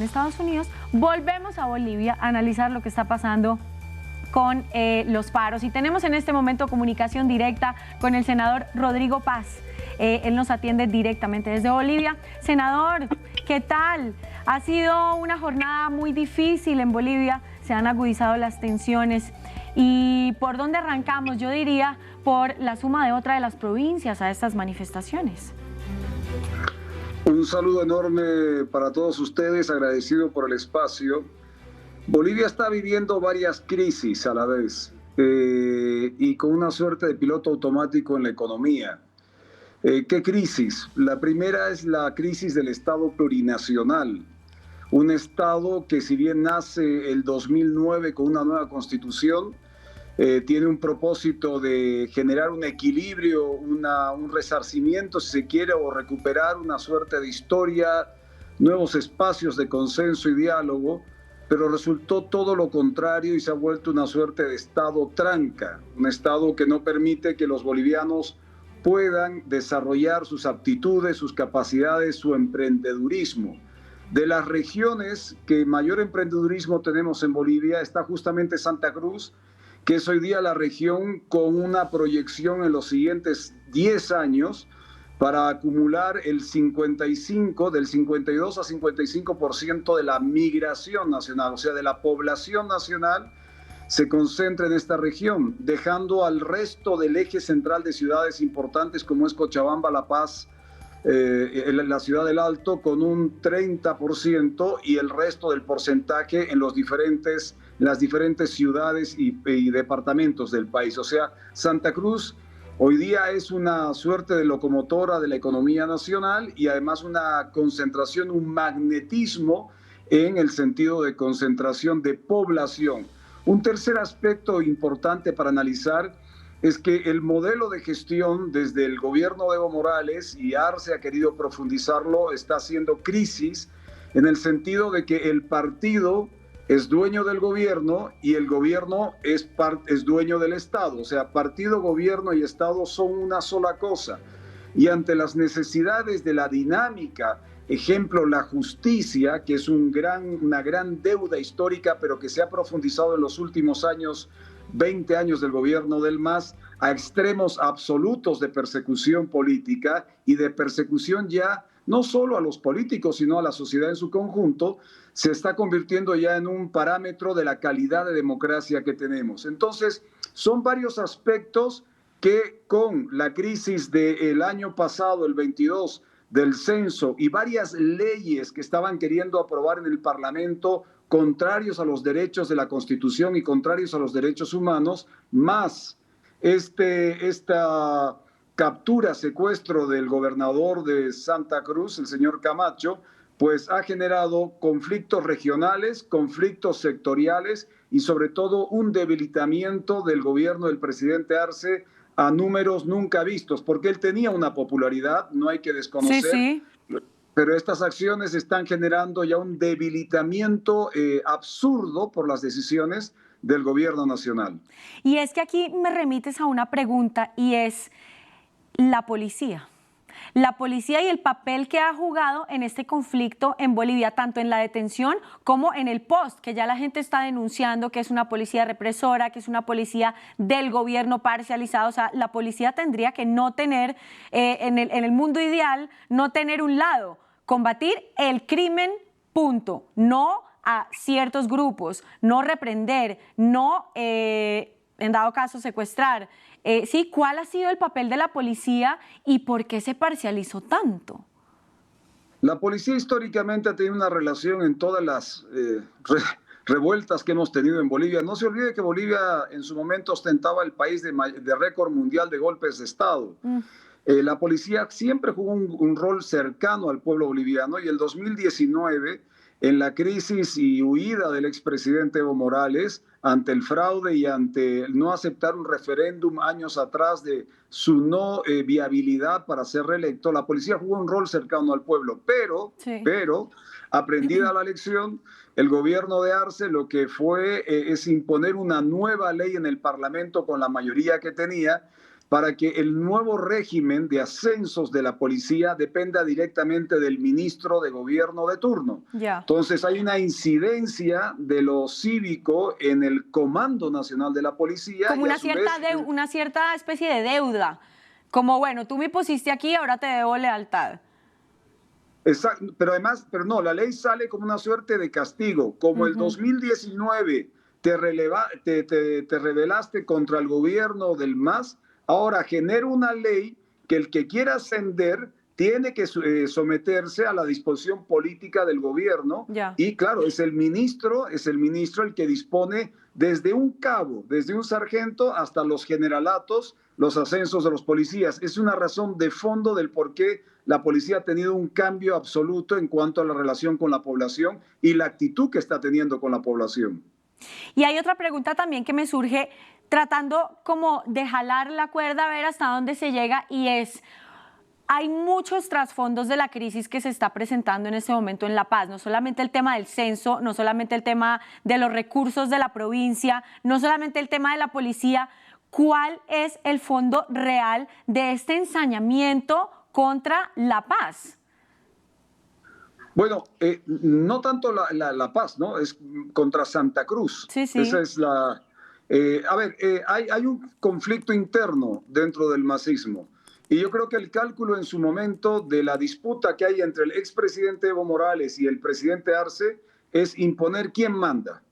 En Estados Unidos, volvemos a Bolivia a analizar lo que está pasando con los paros. Y tenemos en este momento comunicación directa con el senador Rodrigo Paz. Él nos atiende directamente desde Bolivia. Senador, ¿qué tal? Ha sido una jornada muy difícil en Bolivia, se han agudizado las tensiones. ¿Y por dónde arrancamos? Yo diría por la suma de otra de las provincias a estas manifestaciones. Un saludo enorme para todos ustedes, agradecido por el espacio. Bolivia está viviendo varias crisis a la vez y con una suerte de piloto automático en la economía. ¿Qué crisis? La primera es la crisis del Estado plurinacional. Un Estado que, si bien nace el 2009 con una nueva constitución, tiene un propósito de generar un equilibrio, un resarcimiento, si se quiere, o recuperar una suerte de historia, nuevos espacios de consenso y diálogo, pero resultó todo lo contrario y se ha vuelto una suerte de Estado tranca, un Estado que no permite que los bolivianos puedan desarrollar sus aptitudes, sus capacidades, su emprendedurismo. De las regiones que mayor emprendedurismo tenemos en Bolivia está justamente Santa Cruz, que es hoy día la región con una proyección en los siguientes 10 años para acumular del 52 a 55% de la migración nacional, o sea, de la población nacional, se concentra en esta región, dejando al resto del eje central de ciudades importantes como es Cochabamba, La Paz, la ciudad del Alto, con un 30% y el resto del porcentaje en las diferentes ciudades y departamentos del país. O sea, Santa Cruz hoy día es una suerte de locomotora de la economía nacional y además una concentración, un magnetismo en el sentido de concentración de población. Un tercer aspecto importante para analizar es que el modelo de gestión desde el gobierno de Evo Morales, y Arce ha querido profundizarlo, está haciendo crisis en el sentido de que el partido es dueño del gobierno y el gobierno es dueño del Estado. O sea, partido, gobierno y Estado son una sola cosa. Y ante las necesidades de la dinámica, ejemplo, la justicia, que es una gran deuda histórica, pero que se ha profundizado en los últimos años, 20 años del gobierno del MAS, a extremos absolutos de persecución política y de persecución ya no solo a los políticos, sino a la sociedad en su conjunto, se está convirtiendo ya en un parámetro de la calidad de democracia que tenemos. Entonces, son varios aspectos que con la crisis del año pasado, el 22, del censo y varias leyes que estaban queriendo aprobar en el Parlamento contrarios a los derechos de la Constitución y contrarios a los derechos humanos, más esta captura, secuestro del gobernador de Santa Cruz, el señor Camacho, pues ha generado conflictos regionales, conflictos sectoriales y sobre todo un debilitamiento del gobierno del presidente Arce a números nunca vistos, porque él tenía una popularidad, no hay que desconocer. Sí. Pero estas acciones están generando ya un debilitamiento absurdo por las decisiones del gobierno nacional. Y es que aquí me remites a una pregunta y es la policía. La policía y el papel que ha jugado en este conflicto en Bolivia, tanto en la detención como en el post, que ya la gente está denunciando que es una policía represora, que es una policía del gobierno parcializado. O sea, la policía tendría que no tener, en el mundo ideal, no tener un lado, combatir el crimen, punto, no a ciertos grupos, no reprender, no, en dado caso, secuestrar. Sí, ¿cuál ha sido el papel de la policía y por qué se parcializó tanto? La policía históricamente ha tenido una relación en todas las revueltas que hemos tenido en Bolivia. No se olvide que Bolivia en su momento ostentaba el país de récord mundial de golpes de Estado. La policía siempre jugó un rol cercano al pueblo boliviano y el 2019, en la crisis y huida del expresidente Evo Morales, ante el fraude y ante el no aceptar un referéndum años atrás de su no viabilidad para ser reelecto, la policía jugó un rol cercano al pueblo, pero aprendida la lección, el gobierno de Arce lo que fue es imponer una nueva ley en el Parlamento con la mayoría que tenía, para que el nuevo régimen de ascensos de la policía dependa directamente del ministro de gobierno de turno. Ya. Entonces hay una incidencia de lo cívico en el Comando Nacional de la Policía. Como y una a su cierta, vez, una cierta especie de deuda. Como, bueno, tú me pusiste aquí, ahora te debo lealtad. exacto, pero no, la ley sale como una suerte de castigo. Como el 2019 te rebelaste contra el gobierno del MAS, ahora genera una ley que el que quiera ascender tiene que someterse a la disposición política del gobierno. Ya. Y claro, es el ministro el que dispone desde un cabo, desde un sargento hasta los generalatos, los ascensos de los policías. Es una razón de fondo del por qué la policía ha tenido un cambio absoluto en cuanto a la relación con la población y la actitud que está teniendo con la población. Y hay otra pregunta también que me surge tratando como de jalar la cuerda a ver hasta dónde se llega, y es: hay muchos trasfondos de la crisis que se está presentando en este momento en La Paz, no solamente el tema del censo, no solamente el tema de los recursos de la provincia, no solamente el tema de la policía. ¿Cuál es el fondo real de este ensañamiento contra La Paz? Bueno, no tanto la Paz, ¿no? Es contra Santa Cruz. Sí, sí. Esa es la... hay un conflicto interno dentro del masismo. Y yo creo que el cálculo en su momento de la disputa que hay entre el expresidente Evo Morales y el presidente Arce es imponer quién manda.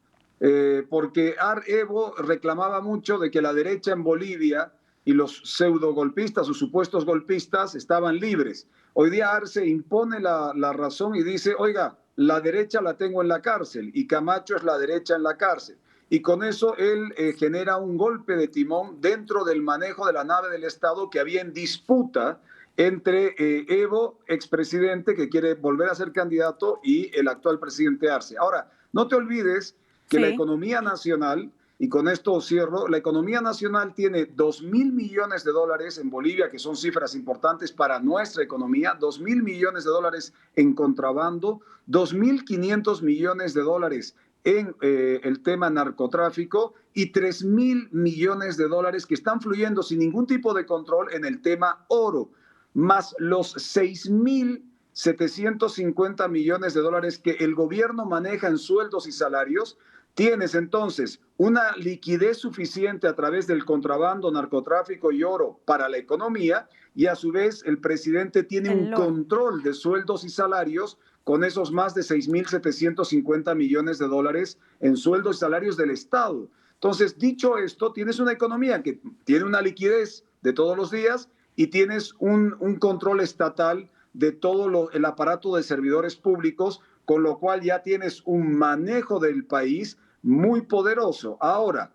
Porque Evo reclamaba mucho de que la derecha en Bolivia y los pseudo golpistas o supuestos golpistas estaban libres. Hoy día Arce impone la razón y dice: oiga, la derecha la tengo en la cárcel y Camacho es la derecha en la cárcel. Y con eso él genera un golpe de timón dentro del manejo de la nave del Estado que había en disputa entre Evo, expresidente, que quiere volver a ser candidato, y el actual presidente Arce. Ahora, no te olvides que la economía nacional, y con esto cierro, la economía nacional tiene 2.000 millones de dólares en Bolivia, que son cifras importantes para nuestra economía, 2.000 millones de dólares en contrabando, 2.500 millones de dólares en el tema narcotráfico y 3.000 millones de dólares que están fluyendo sin ningún tipo de control en el tema oro, más los 6.750 millones de dólares que el gobierno maneja en sueldos y salarios. Tienes entonces una liquidez suficiente a través del contrabando, narcotráfico y oro para la economía, y a su vez el presidente tiene un control de sueldos y salarios con esos más de 6.750 millones de dólares en sueldos y salarios del Estado. Entonces, dicho esto, tienes una economía que tiene una liquidez de todos los días y tienes un control estatal de todo el aparato de servidores públicos, con lo cual ya tienes un manejo del país muy poderoso. Ahora,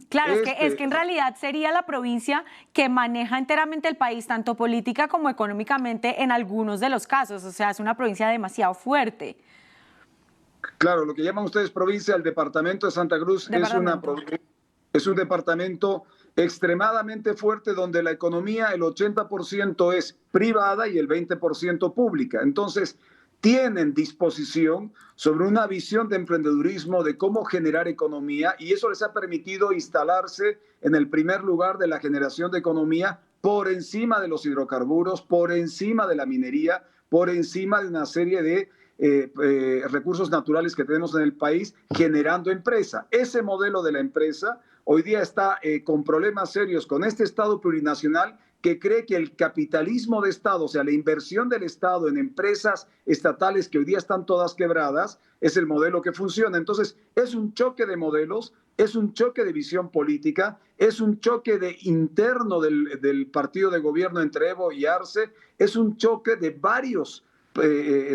claro, es que en realidad sería la provincia que maneja enteramente el país, tanto política como económicamente en algunos de los casos. O sea, es una provincia demasiado fuerte. Claro, lo que llaman ustedes provincia, el departamento de Santa Cruz es un departamento extremadamente fuerte, donde la economía, el 80% es privada y el 20% pública. Entonces, tienen disposición sobre una visión de emprendedurismo, de cómo generar economía, y eso les ha permitido instalarse en el primer lugar de la generación de economía, por encima de los hidrocarburos, por encima de la minería, por encima de una serie de recursos naturales que tenemos en el país, generando empresa. Ese modelo de la empresa hoy día está con problemas serios con este Estado plurinacional, que cree que el capitalismo de Estado, o sea, la inversión del Estado en empresas estatales que hoy día están todas quebradas, es el modelo que funciona. Entonces, es un choque de modelos, es un choque de visión política, es un choque interno del partido de gobierno entre Evo y Arce, es un choque de varios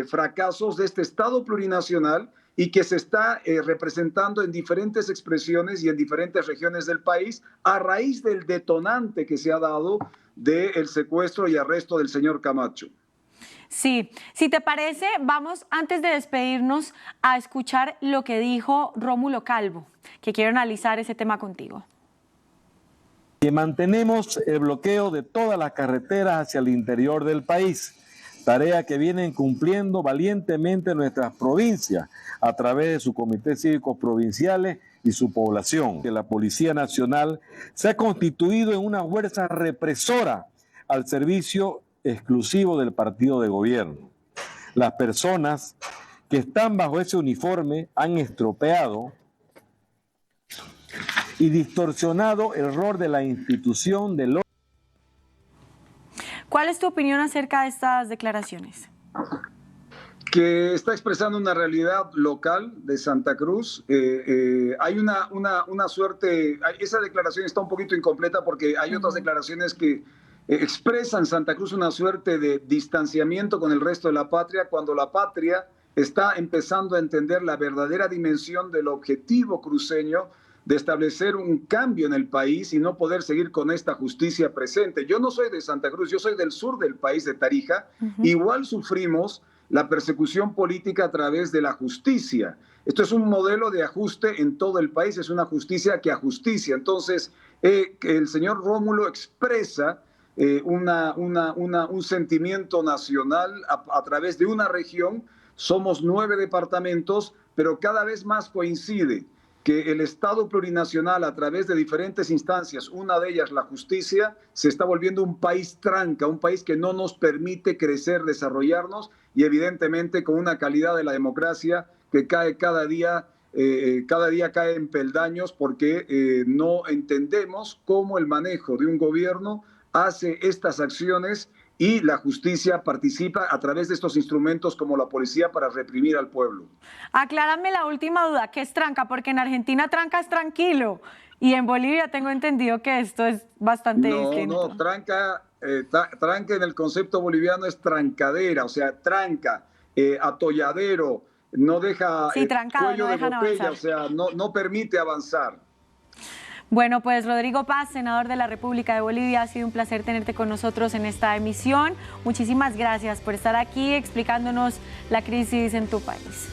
fracasos de este Estado plurinacional, y que se está representando en diferentes expresiones y en diferentes regiones del país a raíz del detonante que se ha dado del secuestro y arresto del señor Camacho. Sí, si te parece, vamos antes de despedirnos a escuchar lo que dijo Rómulo Calvo, que quiero analizar ese tema contigo. Y mantenemos el bloqueo de todas las carreteras hacia el interior del país, tarea que vienen cumpliendo valientemente nuestras provincias a través de sus comités cívicos provinciales y su población. Que la Policía Nacional se ha constituido en una fuerza represora al servicio exclusivo del partido de gobierno. Las personas que están bajo ese uniforme han estropeado y distorsionado el rol de la institución del orden. ¿Cuál es tu opinión acerca de estas declaraciones? Que está expresando una realidad local de Santa Cruz. Hay una suerte, esa declaración está un poquito incompleta porque hay otras declaraciones que expresan Santa Cruz una suerte de distanciamiento con el resto de la patria, cuando la patria está empezando a entender la verdadera dimensión del objetivo cruceño de establecer un cambio en el país y no poder seguir con esta justicia presente. Yo no soy de Santa Cruz, yo soy del sur del país, de Tarija. Igual sufrimos la persecución política a través de la justicia. Esto es un modelo de ajuste en todo el país, es una justicia que ajusticia. Entonces, el señor Rómulo expresa un sentimiento nacional a través de una región. Somos 9 departamentos, pero cada vez más coincide que el Estado plurinacional, a través de diferentes instancias, una de ellas la justicia, se está volviendo un país tranca, un país que no nos permite crecer, desarrollarnos, y evidentemente con una calidad de la democracia que cae cada día cae en peldaños, porque no entendemos cómo el manejo de un gobierno hace estas acciones y la justicia participa a través de estos instrumentos como la policía para reprimir al pueblo. Aclárame la última duda, ¿qué es tranca? Porque en Argentina tranca es tranquilo y en Bolivia tengo entendido que esto es bastante distinto. No, tranca en el concepto boliviano es trancadera, o sea, tranca, atolladero, no deja cuello de botella, o sea, no permite avanzar. Bueno, pues Rodrigo Paz, senador de la República de Bolivia, ha sido un placer tenerte con nosotros en esta emisión. Muchísimas gracias por estar aquí explicándonos la crisis en tu país.